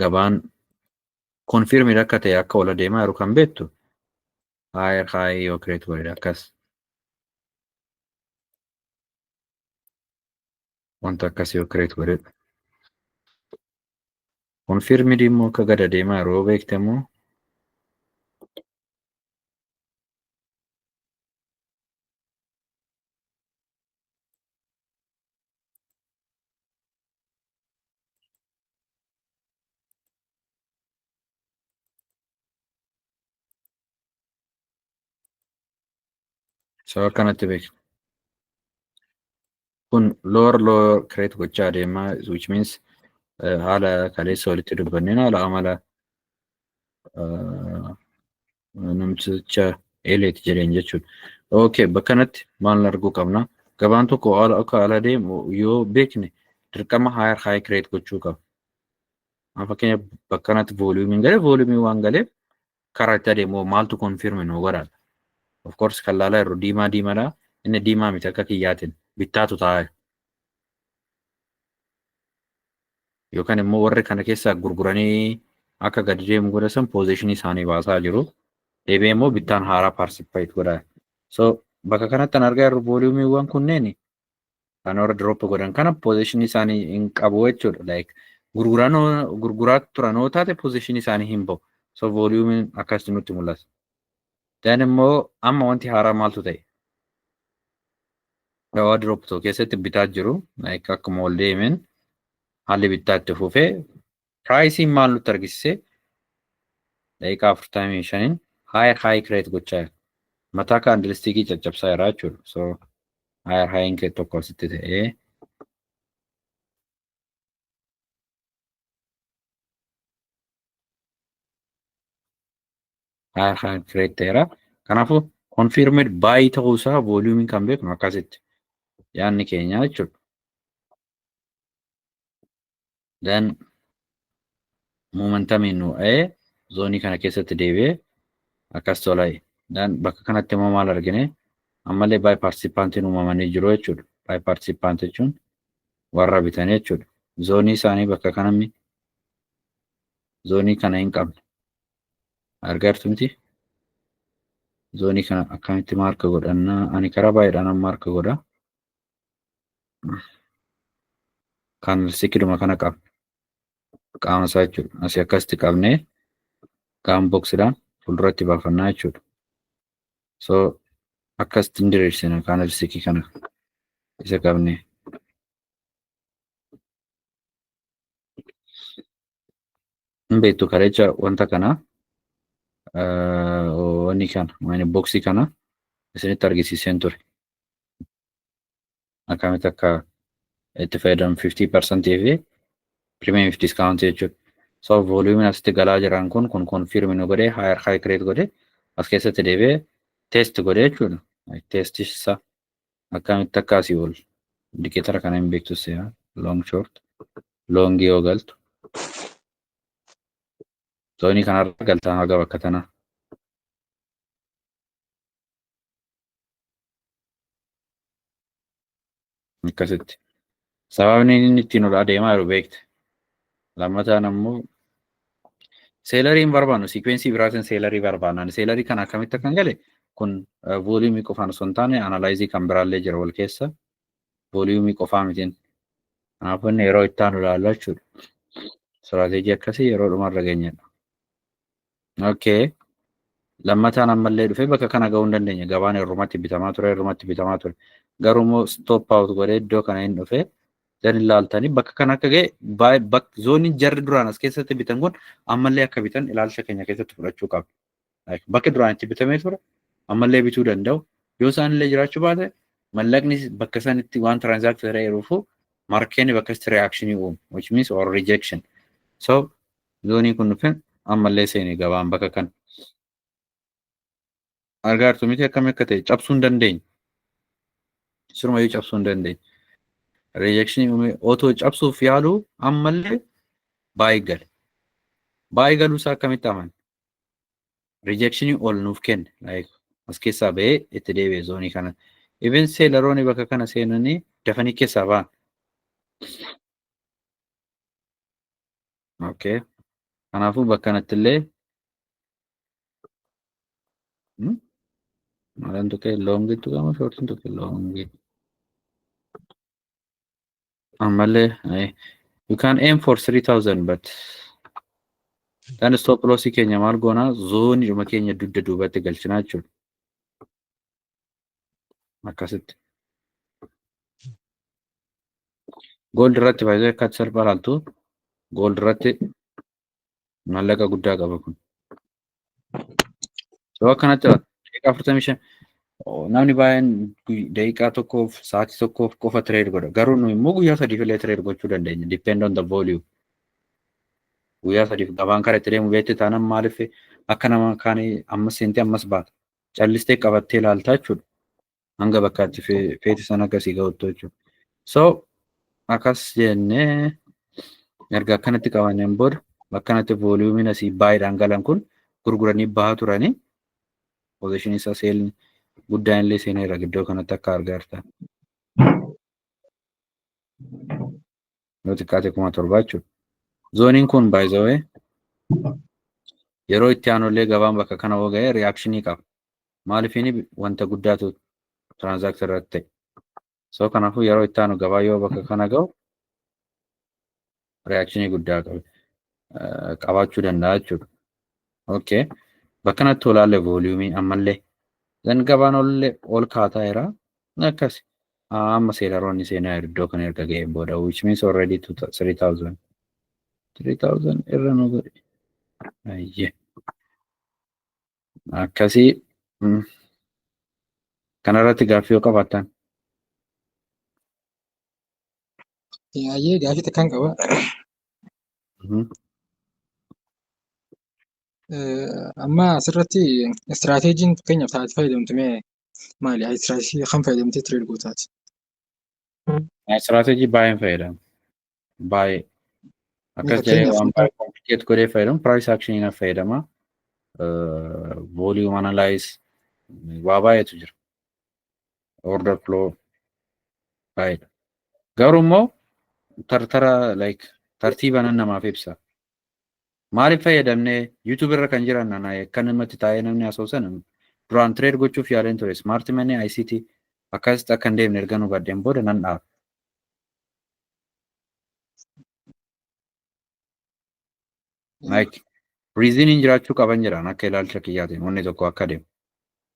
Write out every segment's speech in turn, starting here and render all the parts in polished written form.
gabaan konfirmii akka ta'e akka ol adeemaa jiru kan beektu higher yoo create godhe akkas wanta akkas yoo create godhe konfirmii immoo akka gad adeemaa jiru yoo beekte immoo sababa kanatti beektu. Kun lower create gochaa adeemaa which means haala kaleessa walitti dubbanneen haala amala namticha eleeti jedheen jechuudha. Okay, bakka kanatti maal arguu qabna? Gabaan tokko akka ala deemu yoo beekne dirqama high create gochuu qaba. Fakkeenyaaf bakka kanatti volumiin galee volumiin waan galeef karaa itti adeemu maaltu confirm nu godha. Of course kan laalaa yeroo diimaadha. Inni diimaa miti akka kiyyaatiin bittaatu taa'e. Yookaan immoo warri kana keessa gurguranii akka gadi deemu godhan positionii isaanii baasaa jiru. Deebi'ee immoo bittaan haaraa participate godha. So bakka kanatti kan argaa jirru volumiiwwan kunneen kan warra drop godhan kana positionii isaanii hin qabu jechuudha. Like gurguraa turan yoo taate positionii isaanii hin bahu. So volumiin akkasitti nutti mul'ata. Dan immoo amma wanti haaraa maaltu ta'e? Gabaa drop tokko keessatti bitaa jiru. Like akkuma ol deemeen haalli bittaa itti fufee praayisiin maal nutti argisiise? Daqiiqaa 45 high create gochaa jira. Mataa kaandilstikii caccabsaa jira jechuudha. So high tokko asitti ta'ee high create ta'eera. Kanaafuu confirmed buy ta'uu isaa volumiin kan beeknu akkasitti yaadni keenya jechuudha. Then momentamiin nu'ee zoonii kana keessatti deebi'ee akkas tola'e. Dan bakka kanatti immoo maal argine? Ammallee buy participantiin uumamanii jiru jechuudha. Buy participant jechuun warra bitanii jechuudha. Zoonii isaanii bakka kanammi zoonii kana hin qabne. Argartu miti? Zoonii kana akkamitti maarka godhannaa? Ani karaa baay'eedhaan maarka godha. Kan sikiduma kana qabna. Qaama isaa jechuudha. Asii akkasitti qabnee qaama boksiidhaan fuulduratti baafannaa jechuudha. So akkasitti hin diriirsina kan sikii kana isa qabnee. Hin beektu kareecha wanta kana wanni kana boksii kana isinitti argisiiseen ture. Akkamitti akka itti fayyadamu 50% fi premium discount jechuudha. So volumiin asitti galaa jiran kun confirm nu godhee high create godhee as keessatti deebi'ee test godhee jechuudha. Test isaa akkamitti akka asii ol indikeetara kana hin beektu seera long short long yoo galtu. Zoonii kanarra galtaa haga bakka tanaa. Akkasitti. Sababni inni ittiin ol adeemaa jiru beekte. Lammataan ammoo seelarii hin barbaannu siikwensii biraatiin seelarii barbaannan. Seelarii kana akkamitti akkan gale kun vooliyumii qofaan osoo hin taane analaayizii kan biraallee jira wal keessa. Vooliyumii qofaa mitiin. Kanaafuu inni yeroo itti aanu ilaalla jechuudha. Istiraatejii akkasii yeroo dhumarra geenyedha. Okay. Lammataan ammallee dhufee bakka kana ga'uu hin dandeenye. Gabaan irrumatti bitamaa ture. Garuu immoo stop out godhee iddoo kana hin dhufee dan ilaaltanii bakka kana akka ga'e zooniin jarri duraan as keessatti bitan kun ammallee akka bitan ilaalcha keenya keessatti fudhachuu qabna. Bakki duraan itti bitamee ture ammallee bituu danda'u. Yoo isaan illee jiraachuu baate mallaqni bakka sanitti waan transact ta'ee jiruufu markeen bakka itti reakshinii uumu which means or rejection. So zoonii kun dhufee ammallee seenee gabaan bakka kana. Argaartu miti akkam akka ta'e cabsuu hin dandeenye. Sirumayyuu cabsuu hin dandeenye. Rejection otoo cabsuuf yaalu ammallee baay'ee gale. Baay'ee galuu isaa akkamitti amanne? Rejection ol nuuf kenne. As keessaa ba'ee itti deebi'e zoonii kana. Even seelaroonni bakka kana seenanii dafanii keessaa ba'an. Okay. Kanaafuu bakka kanattillee maalaan tokko loongiitu qaba shoortiin tokko loongii. Ammallee you can aim for 3000 but then stop loss keenya maal goonaa zoonii dhuma keenya dugda duubatti galchinaa jechuudha. Akkasitti. Gold irratti faayidaan akka salphaa ilaaltu gold irratti maallaqa guddaa qaba kun. Yoo akkanatti daqiiqaa 45 namni baay'een daqiiqaa tokkoof sa'aatii tokkoof qofa trade godha. Garuu nu immoo guyyaa sadiif illee trade gochuu dandeenya. Depend on the volume. Guyyaa sadiif gabaan karaa itti deemu beekte taanaan maaliif akka nama kaanii ammas seentee ammas baata. Callistee qabattee ilaaltaa jechuudha. Hanga bakka itti feeti sana akkasii ga'uttu jechuudha. So akkas jennee erga akkanatti qabanneen booda bakka kanatti voluumiin asii baay'eedhaan galan kun gurguranii bahaa turanii position isaa seelni guddaan illee seeneera giddoo kanatti akka argaarta. Yoo xiqqaate 7,000 jechuudha. Zooniin kun by the way yeroo itti aanullee gabaan bakka kana hoo ga'e reakshinii qaba. Maaliifini wanta guddaatu transaaktii irratti ta'e. So kanaafuu yeroo itti aanu gabaa yoo bakka kana ga'u reakshinii guddaa qabaachuu danda'a jechuudha. Okay. Bakka kanatti olaalle voluumii ammallee dan gabaan ol kaataa jira. Akkas amma seelaroonni seenaa iddoo kana erga ga'e booda which means already 3,000 irra nu godhe. Ayyee. Akkasii kanarratti gaaffii yoo qabaattan. Ayyee gaaffii takkaan qaba. Amma asirratti istiraateejiin fakkeenyaaf taate fayyadamtu mee maali? Istiraateejii kan fayyadamtee tireed gootaati? Istiraatejii baay'een fayyadamu. Baay'ee. Akkas jedhee waan baay'ee komplikeet godhee fayyadamu. Price actionii fayyadama. Volume analyze waa baay'eetu jira. Order flow baay'eedha. Garuu immoo tartiiba namaaf ibsa. Maaliif fayyadamnee YouTube irra kan jiran kan namatti taa'ee namni asoosan duraan trade gochuuf yaaleen ture. Smart money ICT akkasitti akka hin deemne erga nu baddeen booda nan dhaaba. Reasoning jiraachuu qaban jedhaan akka ilaalcha kiyyaatiin wanni tokko akka deemu.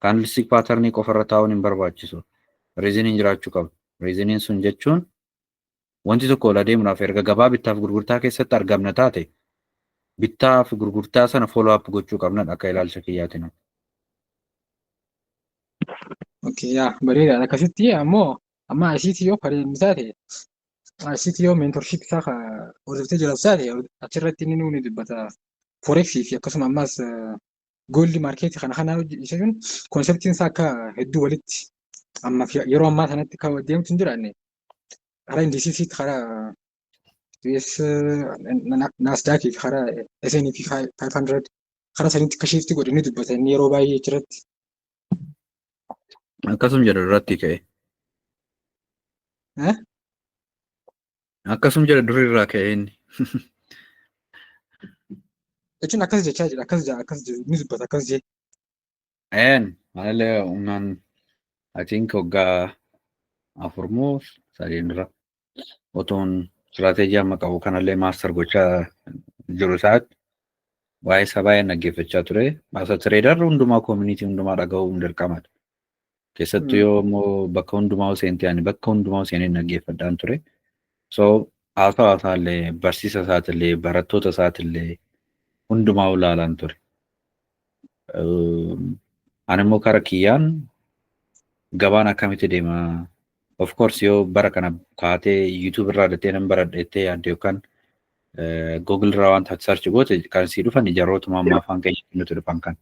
Candlestick patternii qofarra taa'uun hin barbaachisu. Reasoning jiraachuu qaba. Reasoning sun jechuun wanti tokko ol adeemuudhaaf erga gabaa bittaaf gurgurtaa keessatti argamna taate bittaa fi gurgurtaa sana follow up gochuu qabna akka ilaalcha kiyyaatiin. Okay, yaa bareedaadha. Akkasitti ammoo amma ICT yoo fayyadamu taate ICT yoo mentorship isaa hordoftee jiraatu taate achirratti inni nuuni dubbata foreksii fi akkasuma ammas gooldi maarkeetii kana hojjechuun konseptiin isaa akka hedduu walitti amma yeroo ammaa sanatti kan deemtu hin jiraanne karaa indisiisiitti karaa US naasdaakii fi karaa SNP 500 karaa sanitti akka shiifti godhe ni dubbata inni yeroo baay'ee achirratti. Akkasum jedha duratti ka'e. Akkasum jedha durii irraa ka'e inni. Jechuun akkas jechaa jira akkas ni dubbata akkas jee. Malee humnaan I think waggaa 4 moo 3 dura otoon istiraatejii amma qabu kanallee maaster gochaa jiru isaatti waa'ee isaa baay'ee dhaggeeffachaa ture. Baasa tireedarri hundumaa koomunitii hundumaa dhaga'uu dirqamadha. Keessattuu yoo immoo bakka hundumaa seentee ani bakka hundumaa seenee dhaggeeffadhaan ture. So haasawaasallee barsiisa isaatillee barattoota isaatillee hundumaa ilaalaan ture. Ani immoo karaa kiyyaan gabaan akkamitti deema? Of course yoo bara kana kaatee YouTube irraa dhattee nan baradheettee yaadde yookaan Google irraa wanta search goote kan sii dhufan ijaarotuma amma afaan keenyatti nuti dhufan kan.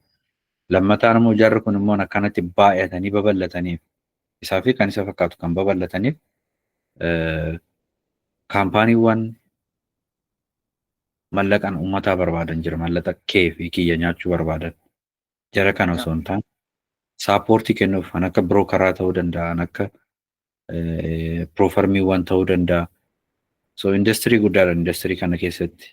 Lammataan immoo jarri kun immoo akkanatti baay'atanii babal'ataniif isaa fi kan isa fakkaatu kan babal'ataniif kaampaaniiwwan mallaqaan uummataa barbaadan jira. Mallaqa kee fi kiyya nyaachuu barbaadan. Jara kana osoo hin taane saappoortii kennuuf kan akka birookaraa ta'uu danda'a, akka piroofarmiiwwan ta'uu danda'a. So industirii guddaadha. Industirii kana keessatti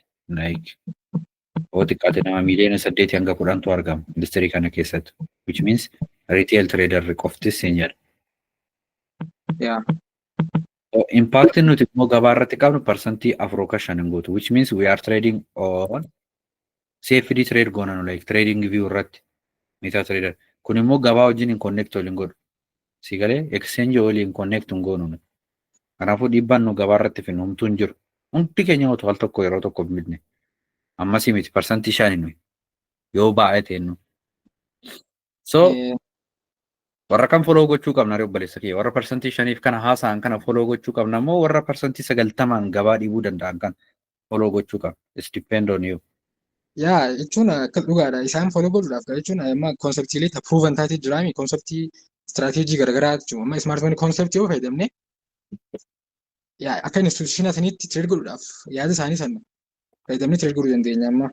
xiqqaate nama miiliyoona 8 hanga 10tu argama industirii kana keessatti. Which means retail trader qoftis hin jedha. Yeah. Impact nuti immoo gabaa irratti qabnu parsantii 4.5 hin gootu. Which means we are trading on CFD trade goonanu like trading view irratti meta trader. Kun immoo gabaa wajjin hin connect waliin godhu. Si galee exchange waliin connect hin goonu. Kanaafuu dhiibbaan nu gabaa irratti finnu homtuu hin jiru. Hundi keenya otoo al tokko yeroo tokko bitne. Ammasii miti parsantii 5 nuyi. Yoo baay'ate nu. So warra kan follow gochuu qabna obboleessa kee warra parsantii 5f kana haasa'an kana follow gochuu qabna moo warra parsantii 90 gabaa dhiibuu danda'an kan follow gochuu qabna. It's depend on you. Yaa jechuun akka dhugaadha isaan follow godhuudhaaf jechuun amma konseptiilee proven taatee jiraami konseptii istiraatiijii garaagaraa jechuun amma smart money konseptii yoo fayyadamne yaa akka instituutiona saniitti trade godhuudhaaf yaada isaanii sana fayyadamne trade godhuu dandeenya amma.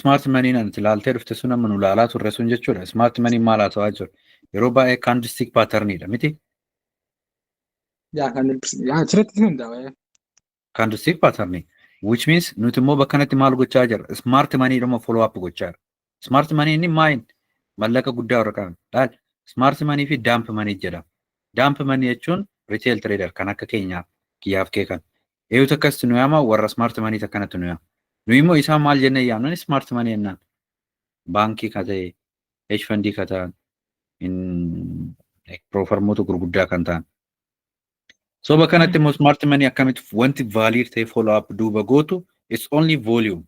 Smart money nan ilaaltee dhufte sun amma nu ilaalaa turre sun jechuudha. Smart money maal haa ta'aa jiru? Yeroo baay'ee candlestick patternidha miti? Yaa achirratti hundaa'a. Candlestick pattern which means nuti immoo bakka kanatti maal gochaa jirra? Smart money dhuma follow up gochaa jirra. Smart money inni maayin mallaqa guddaa warra qaban. Laal smart money fi dump money jedhama. Dump money jechuun retail trader kan akka keenyaa kiyyaaf kee kan. Eeyutu akkasitti nu yaama warra smart money akkanatti nu yaama. Nuyi immoo isaan maal jennee yaamnan smart money jennaan. Baankii ka ta'e, hedge fundii ka ta'an, piroofarmoota gurguddaa kan ta'an. So bakka kanatti immoo smart money akkamitti wanti valid ta'e follow up duuba gootu it's only volume.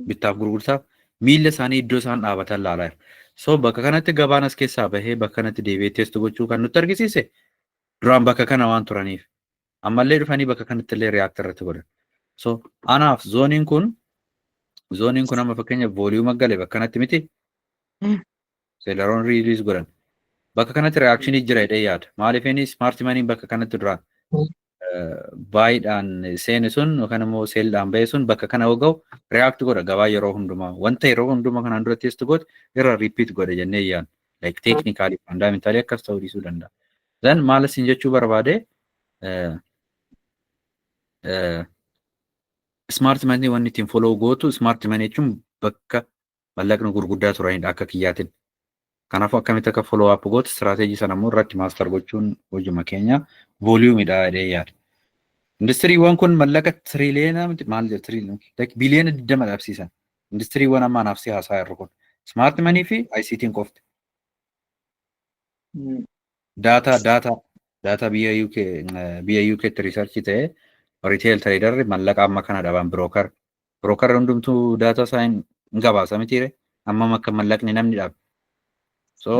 Bittaaf gurgurtaaf miilla isaanii iddoo isaan dhaabatan laalaa jira. So bakka kanatti gabaan as keessaa bahee bakka kanatti deebi'ee teessu gochuu kan nutti argisiise duraan bakka kana waan turaniif. Ammallee dhufanii bakka kanatti illee react irratti godhan. So anaaf zooniin kun amma fakkeenya volume galee bakka kanatti miti. Seelaroon release godhan. Bakka kanatti reactionii jira jedhee yaada. Maaliif inni smart money bakka kanatti duraan baay'idhaan seeni sun yookaan immoo seeldhaan ba'e sun bakka kana yoo ga'u react godha gabaa yeroo hundumaa. Wanta yeroo hundumaa kanaan dura teessu godhe irra repeat godha jennee yaadna. Like technically fundamentally akkas ta'uu dhiisuu danda'a. Then maal isin jechuu barbaade smart money wanni ittiin follow gootu smart money jechuun bakka mallaqni gurguddaa turanidha akka kiyyaatiin. Kanaafuu akkamitti akka follow up gootu istiraatejii sana immoo irratti maaster gochuun hojii keenya volumeidha jedhee yaada. Industiriiwwan kun mallaqa tiriliyeena maal jedhu tiriliyeena biliyeena 20 dhabsiisan. Industiriiwwan amma anaaf si haasaa jirru kun smart money fi ICT'n qofti. Data biyya UK research ta'e retail trader mallaqa amma kana dhaban broker hundumtuu data isaa hin gabaasa mitiire amma akka mallaqni namni dhabe. So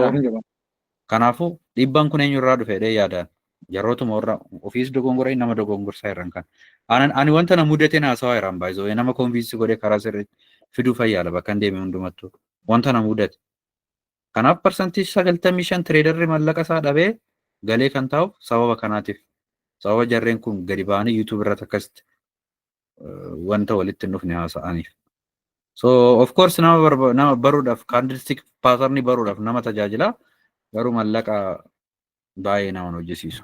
kanaafuu dhiibbaan kun eenyurraa dhufe jedhee yaada. Yerrootuma warra ofiis dogongora nama dogongorsaa irraan kan. Ani wanta na mudate na haasawaa irraan baay'isoo nama konfiinsi godhee karaa sirriitti fiduu fayyaala bakka hin deeme hundumattuu. Wanta na mudate. Kanaaf parsantii 95 traderri mallaqa isaa dhabee galee kan taa'u sababa kanaatiif. Sababa jarreen kun gadi ba'anii YouTube irratti akkasitti wanta walitti hin dhufne haasa'aniif. So of course nama baruudhaaf candlestick pattern baruudhaaf nama tajaajila garuu mallaqa baay'ee nama hojjesiisu.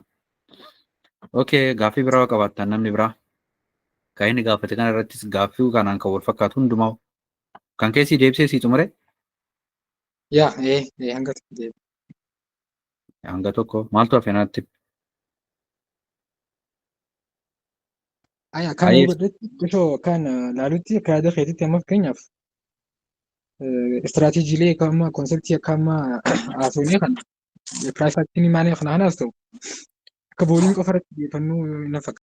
Okay, gaaffii biraa qabaattan namni biraa. Kan inni gaafate kana irrattis gaaffii kanaan kan wal fakkaatu hundumaa kan keessi deebisee sii xumure? Yaa hanga tokko deebi. Hanga tokko maaltu hafe naatti? Kan godhetti kan laalutti akka yaada keetitti amma fakkeenyaaf istiraatiijiilee akka amma konseptii akka amma haasofnee kan piraayis aktiin maanii kana kanaas ta'u akka booliin qofa irratti xiyyeeffannoo hin fakkaatu.